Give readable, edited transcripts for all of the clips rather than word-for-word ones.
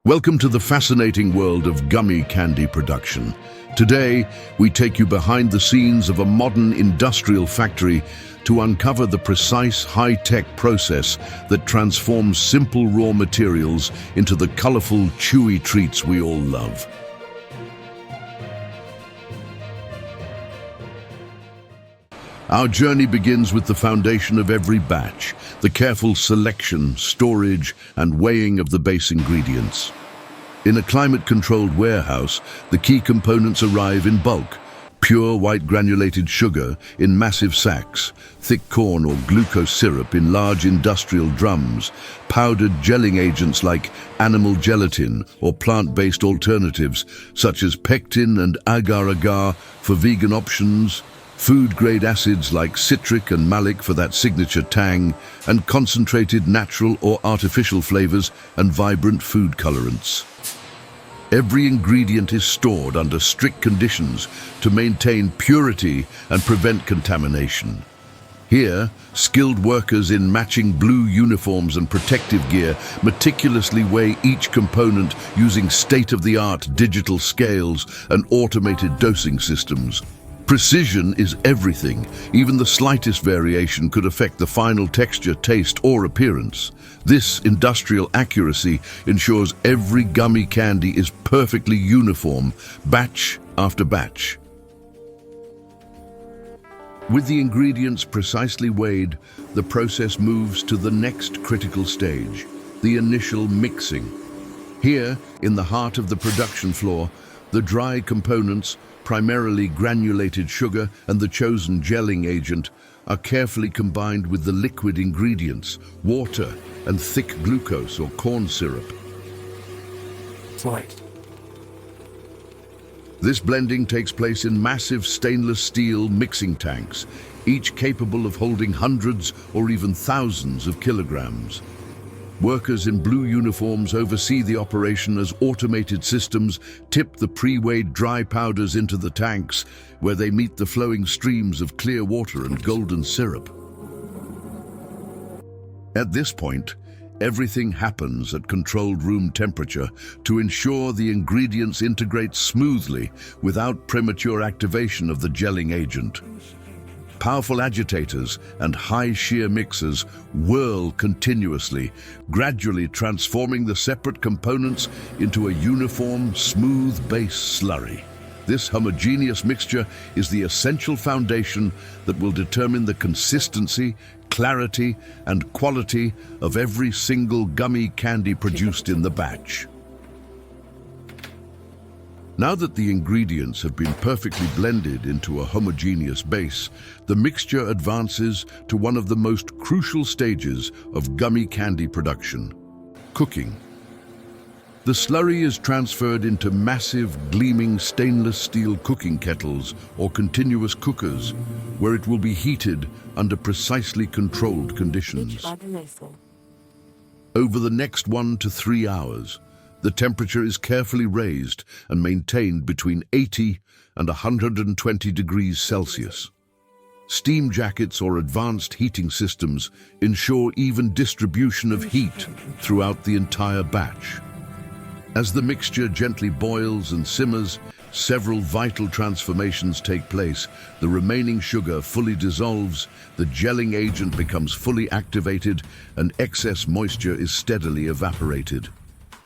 Welcome to the fascinating world of gummy candy production. Today, we take you behind the scenes of a modern industrial factory to uncover the precise high-tech process that transforms simple raw materials into the colorful, chewy treats we all love. Our journey begins with the foundation of every batch, the careful selection, storage, and weighing of the base ingredients. In a climate-controlled warehouse, the key components arrive in bulk: pure white granulated sugar in massive sacks, thick corn or glucose syrup in large industrial drums, powdered gelling agents like animal gelatin or plant-based alternatives such as pectin and agar-agar for vegan options, food-grade acids like citric and malic for that signature tang, and concentrated natural or artificial flavors and vibrant food colorants. Every ingredient is stored under strict conditions to maintain purity and prevent contamination. Here, skilled workers in matching blue uniforms and protective gear meticulously weigh each component using state-of-the-art digital scales and automated dosing systems. Precision is everything. Even the slightest variation could affect the final texture, taste, or appearance. This industrial accuracy ensures every gummy candy is perfectly uniform, batch after batch. With the ingredients precisely weighed, the process moves to the next critical stage, the initial mixing. Here, in the heart of the production floor, the dry components, primarily granulated sugar and the chosen gelling agent, are carefully combined with the liquid ingredients, water and thick glucose or corn syrup. Right. This blending takes place in massive stainless steel mixing tanks, each capable of holding hundreds or even thousands of kilograms. Workers in blue uniforms oversee the operation as automated systems tip the pre-weighed dry powders into the tanks, where they meet the flowing streams of clear water and golden syrup. At this point, everything happens at controlled room temperature to ensure the ingredients integrate smoothly without premature activation of the gelling agent. Powerful agitators and high shear mixers whirl continuously, gradually transforming the separate components into a uniform, smooth base slurry. This homogeneous mixture is the essential foundation that will determine the consistency, clarity, and quality of every single gummy candy produced in the batch. Now that the ingredients have been perfectly blended into a homogeneous base, the mixture advances to one of the most crucial stages of gummy candy production: cooking. The slurry is transferred into massive, gleaming stainless steel cooking kettles or continuous cookers, where it will be heated under precisely controlled conditions. Over the next 1 to 3 hours, the temperature is carefully raised and maintained between 80 and 120 degrees Celsius. Steam jackets or advanced heating systems ensure even distribution of heat throughout the entire batch. As the mixture gently boils and simmers, several vital transformations take place. The remaining sugar fully dissolves, the gelling agent becomes fully activated, and excess moisture is steadily evaporated.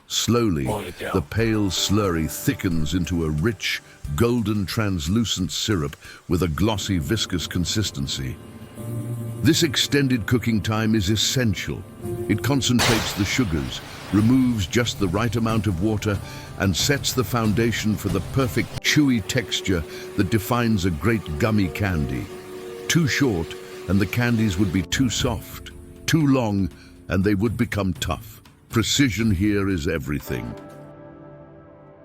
Slowly, the pale slurry thickens into a rich, golden translucent syrup with a glossy, viscous consistency. This extended cooking time is essential. It concentrates the sugars, removes just the right amount of water, and sets the foundation for the perfect chewy texture that defines a great gummy candy. Too short, and the candies would be too soft. Too long, and they would become tough. Precision here is everything.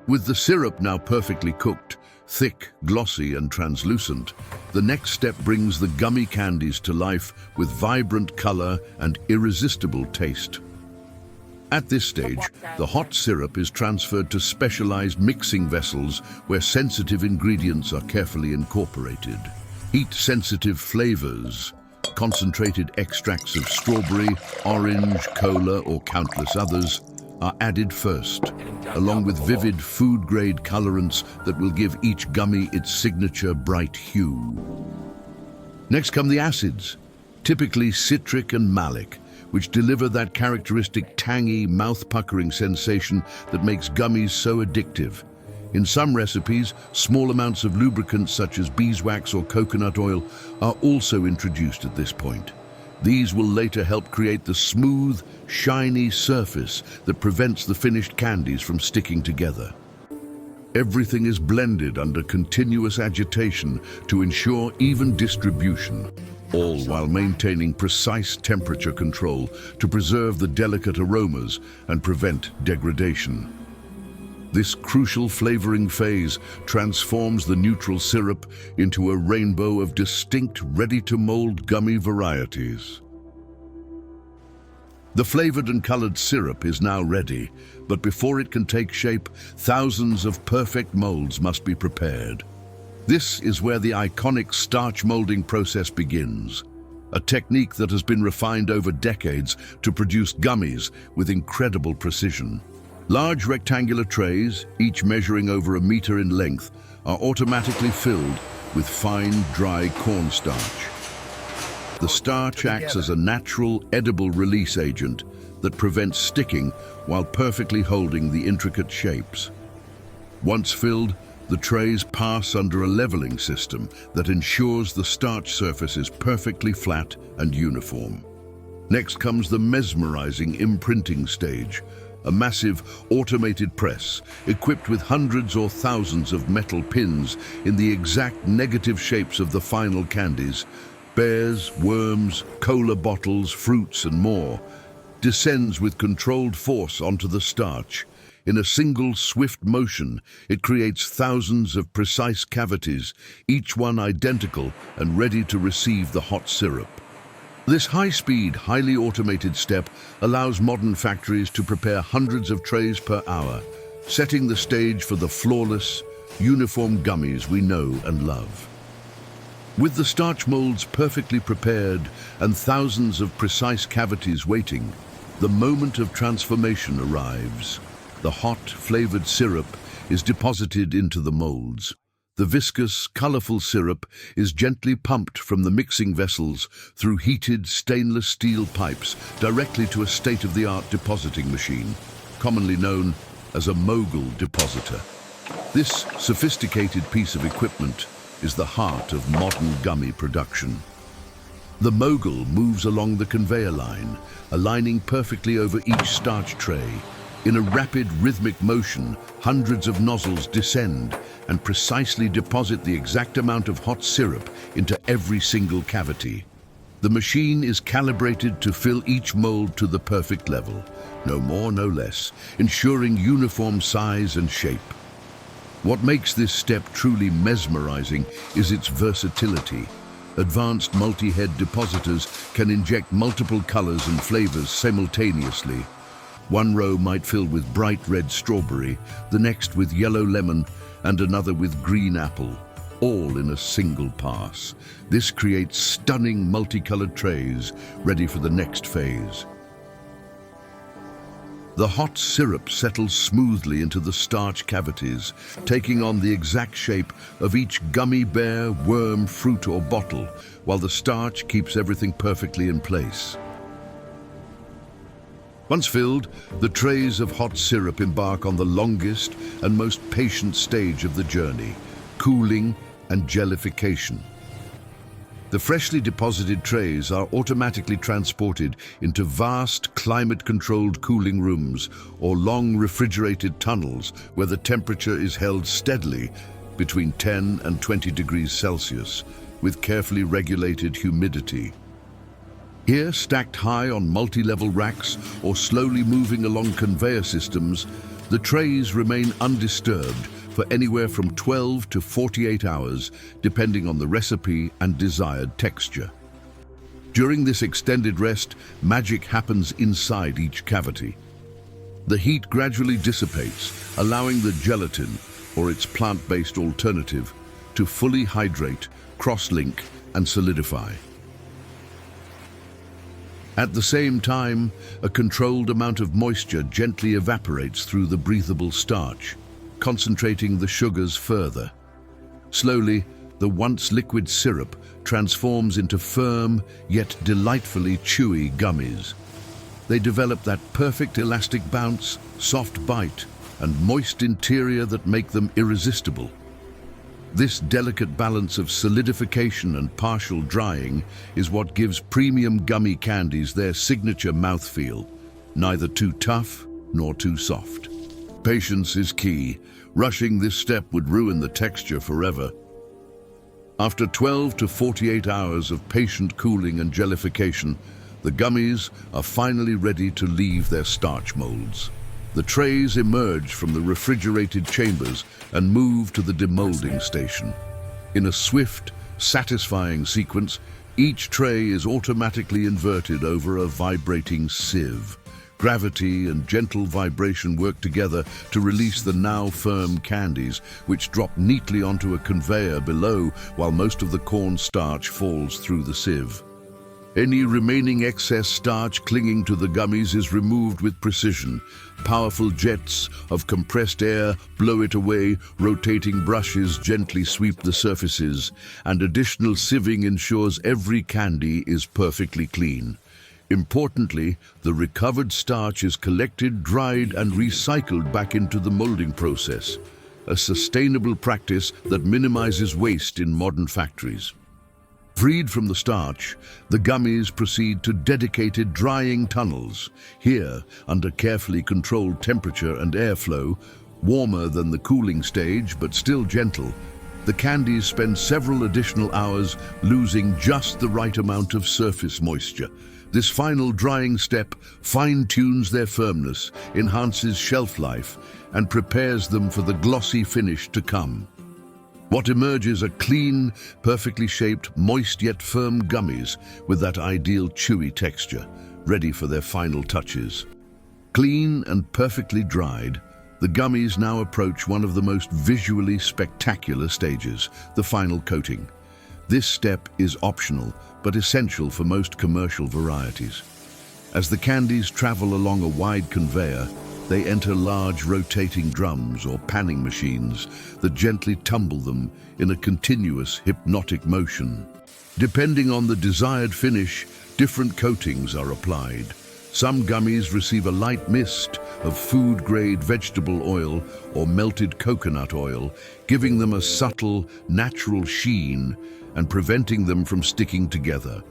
With the syrup now perfectly cooked, thick, glossy, and translucent, the next step brings the gummy candies to life with vibrant color and irresistible taste. At this stage, the hot syrup is transferred to specialized mixing vessels where sensitive ingredients are carefully incorporated. Heat-sensitive flavors, concentrated extracts of strawberry, orange, cola, or countless others, are added first, along with vivid food-grade colorants that will give each gummy its signature bright hue. Next come the acids, typically citric and malic, which deliver that characteristic tangy, mouth-puckering sensation that makes gummies so addictive. In some recipes, small amounts of lubricants such as beeswax or coconut oil are also introduced at this point. These will later help create the smooth, shiny surface that prevents the finished candies from sticking together. Everything is blended under continuous agitation to ensure even distribution, all while maintaining precise temperature control to preserve the delicate aromas and prevent degradation. This crucial flavoring phase transforms the neutral syrup into a rainbow of distinct, ready-to-mold gummy varieties. The flavored and colored syrup is now ready, but before it can take shape, thousands of perfect molds must be prepared. This is where the iconic starch molding process begins, a technique that has been refined over decades to produce gummies with incredible precision. Large rectangular trays, each measuring over 1 meter in length, are automatically filled with fine, dry cornstarch. The starch acts as a natural, edible release agent that prevents sticking while perfectly holding the intricate shapes. Once filled, the trays pass under a leveling system that ensures the starch surface is perfectly flat and uniform. Next comes the mesmerizing imprinting stage, a massive automated press equipped with hundreds or thousands of metal pins in the exact negative shapes of the final candies. Bears, worms, cola bottles, fruits and more, descends with controlled force onto the starch. In a single swift motion, it creates thousands of precise cavities, each one identical and ready to receive the hot syrup. This high-speed, highly automated step allows modern factories to prepare hundreds of trays per hour, setting the stage for the flawless, uniform gummies we know and love. With the starch molds perfectly prepared and thousands of precise cavities waiting, the moment of transformation arrives. The hot, flavored syrup is deposited into the molds. The viscous, colorful syrup is gently pumped from the mixing vessels through heated stainless steel pipes directly to a state-of-the-art depositing machine, commonly known as a mogul depositor. This sophisticated piece of equipment is the heart of modern gummy production. The mogul moves along the conveyor line, aligning perfectly over each starch tray. In a rapid, rhythmic motion, hundreds of nozzles descend and precisely deposit the exact amount of hot syrup into every single cavity. The machine is calibrated to fill each mold to the perfect level, no more, no less, ensuring uniform size and shape. What makes this step truly mesmerizing is its versatility. Advanced multi-head depositors can inject multiple colors and flavors simultaneously. One row might fill with bright red strawberry, the next with yellow lemon, and another with green apple, all in a single pass. This creates stunning multicolored trays ready for the next phase. The hot syrup settles smoothly into the starch cavities, taking on the exact shape of each gummy bear, worm, fruit, or bottle, while the starch keeps everything perfectly in place. Once filled, the trays of hot syrup embark on the longest and most patient stage of the journey, cooling and jellification. The freshly deposited trays are automatically transported into vast climate-controlled cooling rooms or long refrigerated tunnels where the temperature is held steadily between 10 and 20 degrees Celsius with carefully regulated humidity. Here, stacked high on multi-level racks or slowly moving along conveyor systems, the trays remain undisturbed for anywhere from 12 to 48 hours, depending on the recipe and desired texture. During this extended rest, magic happens inside each cavity. The heat gradually dissipates, allowing the gelatin, or its plant-based alternative, to fully hydrate, cross-link, and solidify. At the same time, a controlled amount of moisture gently evaporates through the breathable starch, concentrating the sugars further. Slowly, the once liquid syrup transforms into firm, yet delightfully chewy gummies. They develop that perfect elastic bounce, soft bite, and moist interior that make them irresistible. This delicate balance of solidification and partial drying is what gives premium gummy candies their signature mouthfeel, neither too tough nor too soft. Patience is key. Rushing this step would ruin the texture forever. After 12 to 48 hours of patient cooling and jellification, the gummies are finally ready to leave their starch molds. The trays emerge from the refrigerated chambers and move to the demolding station. In a swift, satisfying sequence, each tray is automatically inverted over a vibrating sieve. Gravity and gentle vibration work together to release the now firm candies, which drop neatly onto a conveyor below while most of the corn starch falls through the sieve. Any remaining excess starch clinging to the gummies is removed with precision. Powerful jets of compressed air blow it away, rotating brushes gently sweep the surfaces, and additional sieving ensures every candy is perfectly clean. Importantly, the recovered starch is collected, dried, and recycled back into the molding process, a sustainable practice that minimizes waste in modern factories. Freed from the starch, the gummies proceed to dedicated drying tunnels. Here, under carefully controlled temperature and airflow, warmer than the cooling stage but still gentle, the candies spend several additional hours losing just the right amount of surface moisture. This final drying step fine-tunes their firmness, enhances shelf life, and prepares them for the glossy finish to come. What emerges are clean, perfectly shaped, moist yet firm gummies with that ideal chewy texture, ready for their final touches. Clean and perfectly dried, the gummies now approach one of the most visually spectacular stages, the final coating. This step is optional, but essential for most commercial varieties. As the candies travel along a wide conveyor, they enter large rotating drums or panning machines that gently tumble them in a continuous hypnotic motion. Depending on the desired finish, different coatings are applied. Some gummies receive a light mist of food-grade vegetable oil or melted coconut oil, giving them a subtle, natural sheen and preventing them from sticking together.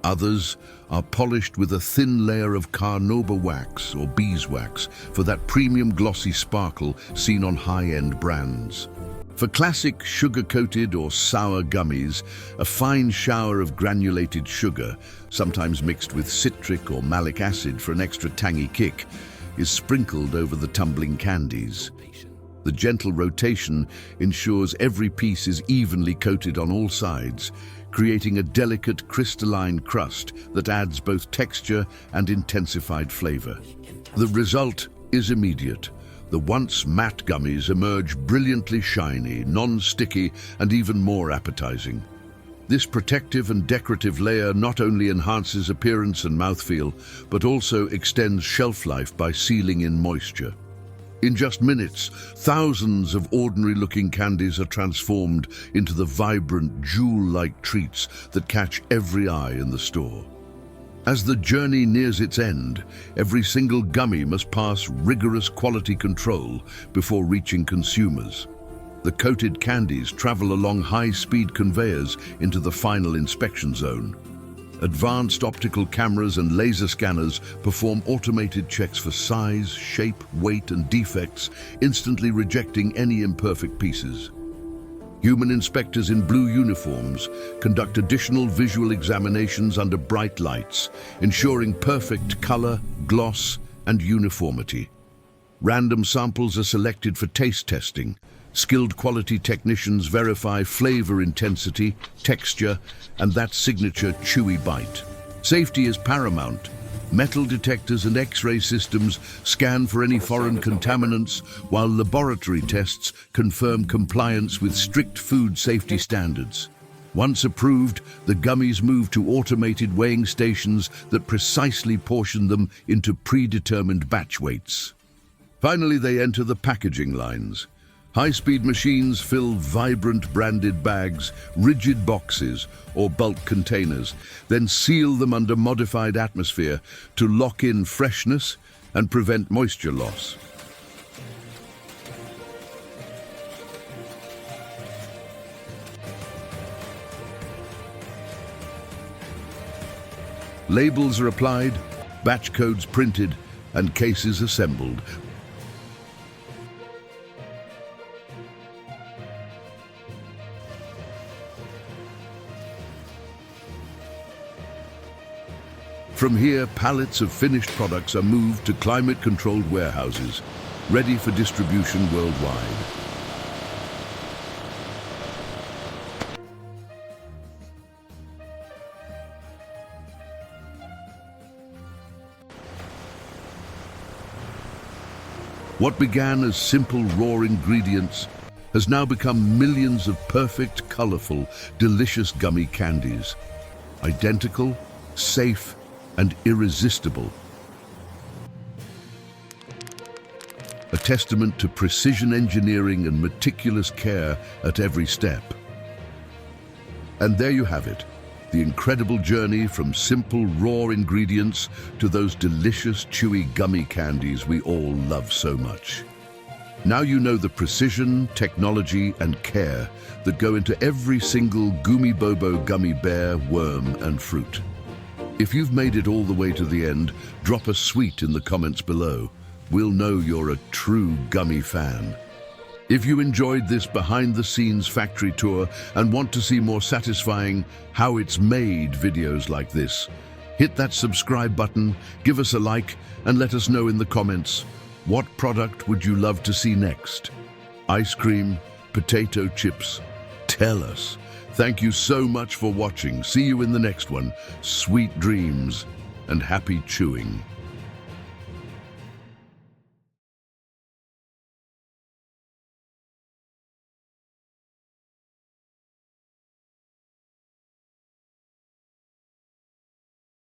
Others are polished with a thin layer of carnauba wax or beeswax for that premium glossy sparkle seen on high-end brands. For classic sugar-coated or sour gummies, a fine shower of granulated sugar, sometimes mixed with citric or malic acid for an extra tangy kick, is sprinkled over the tumbling candies. The gentle rotation ensures every piece is evenly coated on all sides, creating a delicate crystalline crust that adds both texture and intensified flavor. The result is immediate. The once matte gummies emerge brilliantly shiny, non-sticky, and even more appetizing. This protective and decorative layer not only enhances appearance and mouthfeel, but also extends shelf life by sealing in moisture. In just minutes, thousands of ordinary-looking candies are transformed into the vibrant, jewel-like treats that catch every eye in the store. As the journey nears its end, every single gummy must pass rigorous quality control before reaching consumers. The coated candies travel along high-speed conveyors into the final inspection zone. Advanced optical cameras and laser scanners perform automated checks for size, shape, weight, and defects, instantly rejecting any imperfect pieces. Human inspectors in blue uniforms conduct additional visual examinations under bright lights, ensuring perfect color, gloss, and uniformity. Random samples are selected for taste testing. Skilled quality technicians verify flavor intensity, texture, and that signature chewy bite. Safety is paramount. Metal detectors and X-ray systems scan for any foreign contaminants, while laboratory tests confirm compliance with strict food safety standards. Once approved, the gummies move to automated weighing stations that precisely portion them into predetermined batch weights. Finally, they enter the packaging lines. High-speed machines fill vibrant branded bags, rigid boxes, or bulk containers, then seal them under modified atmosphere to lock in freshness and prevent moisture loss. Labels are applied, batch codes printed, and cases assembled. From here, pallets of finished products are moved to climate-controlled warehouses, ready for distribution worldwide. What began as simple raw ingredients has now become millions of perfect, colorful, delicious gummy candies. Identical, safe, and irresistible. A testament to precision engineering and meticulous care at every step. And there you have it, the incredible journey from simple raw ingredients to those delicious chewy gummy candies we all love so much. Now you know the precision, technology, and care that go into every single Gummy Bobo gummy bear, worm, and fruit. If you've made it all the way to the end, drop a sweet in the comments below. We'll know you're a true gummy fan. If you enjoyed this behind-the-scenes factory tour and want to see more satisfying how it's made videos like this, hit that subscribe button, give us a like, and let us know in the comments, what product would you love to see next? Ice cream, potato chips? Tell us. Thank you so much for watching. See you in the next one. Sweet dreams and happy chewing.